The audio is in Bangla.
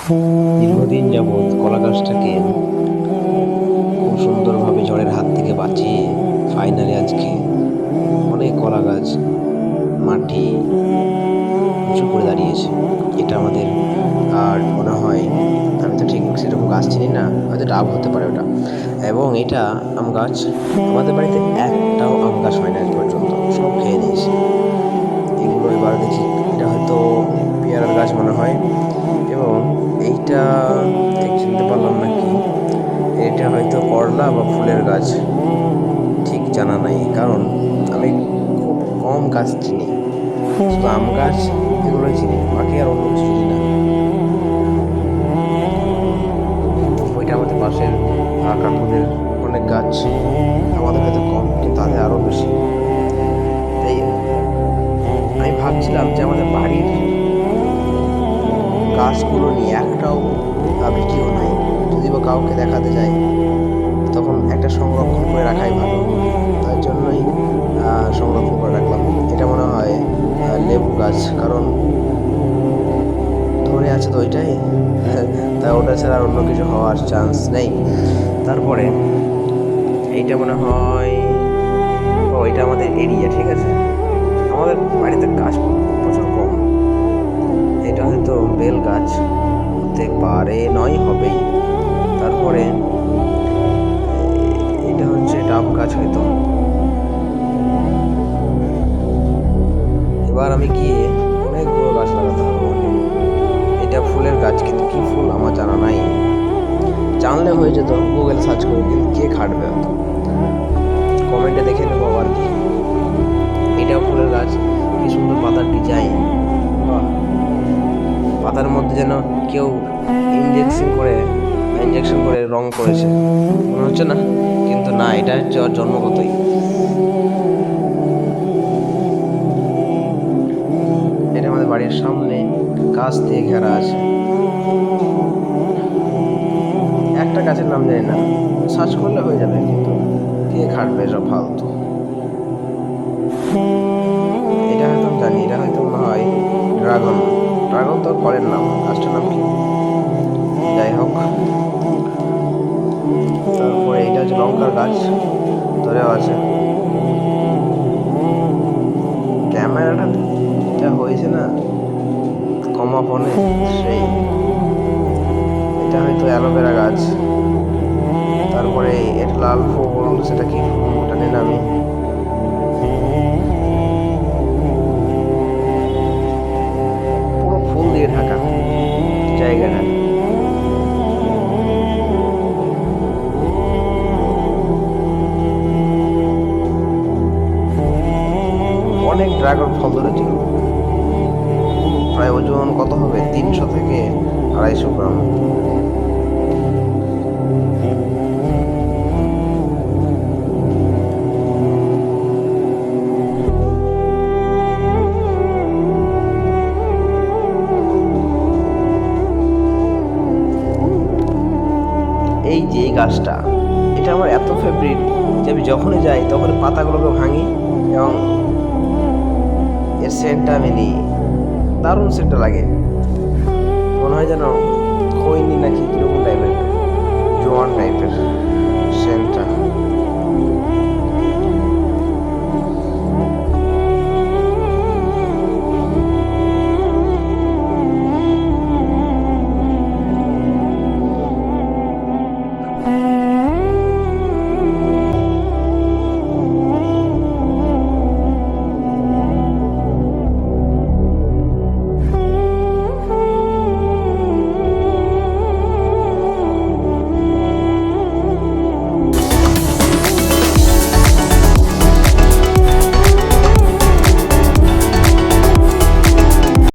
দীর্ঘদিন যাবৎ কলা গাছটাকে খুব সুন্দরভাবে ঝড়ের হাত থেকে বাঁচিয়ে ফাইনালি আজকে অনেক কলা গাছ মাটি উঁচু করে দাঁড়িয়েছে। এটা আমাদের আর মনে হয়, আমি তো ঠিক সেরকম গাছ চিনি না, হয়তো ডাব হতে পারে ওটা। এবং এটা আম গাছ। আমাদের বাড়িতে একটাও আম গাছ হয় না আজ পর্যন্ত, সব খেয়ে নিয়েছে এগুলো। এবার দেখি, এটা হয়তো পেয়ারার গাছ মনে হয়। এবং এইটা ঠিক চিনতে পারলাম না কি, এটা হয়তো করলা বা ফুলের গাছ, ঠিক জানা নাই, কারণ আমি খুব কম গাছ চিনি, শুধু আম গাছ এগুলোই চিনি, বাকি আর অন্য কিছু চিনি না। ওইটা আমাদের পাশের কাকুদের অনেক গাছ, আমাদের হয়তো কম কিন্তু তাদের আরও বেশি। তাই আমি ভাবছিলাম যে আমাদের বাড়ির গাছগুলো নিয়ে একটাও ভিডিও নাই, যদি বা কাউকে দেখাতে যাই তখন একটা সংরক্ষণ করে রাখাই ভালো। তার জন্যই সংরক্ষণ করে রাখলাম। এটা মনে হয় লেবু গাছ, কারণ ধরে আছে তো ওইটাই, তাই ওটা ছাড়া আর অন্য কিছু হওয়ার চান্স নেই। তারপরে এইটা মনে হয়, ও এটা আমাদের এরিয়া, ঠিক আছে। আমাদের বাড়িতে গাছ প্রচুর কম। এটা হয়তো বেল গাছ হতে পারে, নয় হবেই। তারপরে এটা হচ্ছে ডাব গাছ হয়তো। এবার আমি গিয়ে অনেকগুলো গাছ লাগাতে হবে আমাকে। এটা ফুলের গাছ, কিন্তু কি ফুল আমার জানা নাই। জানলে হয়ে যেত, গুগল সার্চ করে, কিন্তু কে খাটবে অত, কমেন্টে দেখে নেবো আর কি। এটাও ফুলের গাছ, কি সুন্দর পাতার ডিজাইন, পাতার মধ্যে যেন কেউ ইঞ্জেকশন করে রং করেছে মনে হচ্ছে না, কিন্তু না, এটা হচ্ছে ওর জন্মগতই। এটা আমাদের বাড়ির সামনে গাছ দিয়ে ঘেরা আছে। একটা গাছের নাম জানি না, সার্চ করলে হয়ে যাবে, কিন্তু কে খাটবে সব ফালতু। এটা হয়তো আমি জানি, এটা হয়তো মনে হয় ড্রাগন। ড্রাগন তো ফলের নাম, গাছটার নাম কি, যাই হোক। তারপরে এইটা হচ্ছে লঙ্কার গাছ, ধরেও আছে। ক্যামেরাটা যা হয়েছে না কমা ফোনে, সেই। এটা হয়তো অ্যালোভেরা গাছ। তারপরে এটা লাল ফুল, সেটা কি ফুল ওটা নেই না আমি। পুরো ফুল দিয়ে ঢাকা জায়গাটা। অনেক ড্রাগন ফল ধরেছিল, প্রায় ওজন কত হবে, 300 থেকে 250 গ্রাম। এই যে এই গাছটা, এটা আমার এত ফেভারিট যে আমি যখনই যাই তখন পাতাগুলোকে ভাঙি এবং এর সেন্টটা আমি নিই। দারুণ সেন্টটা লাগে, মনে হয় যেন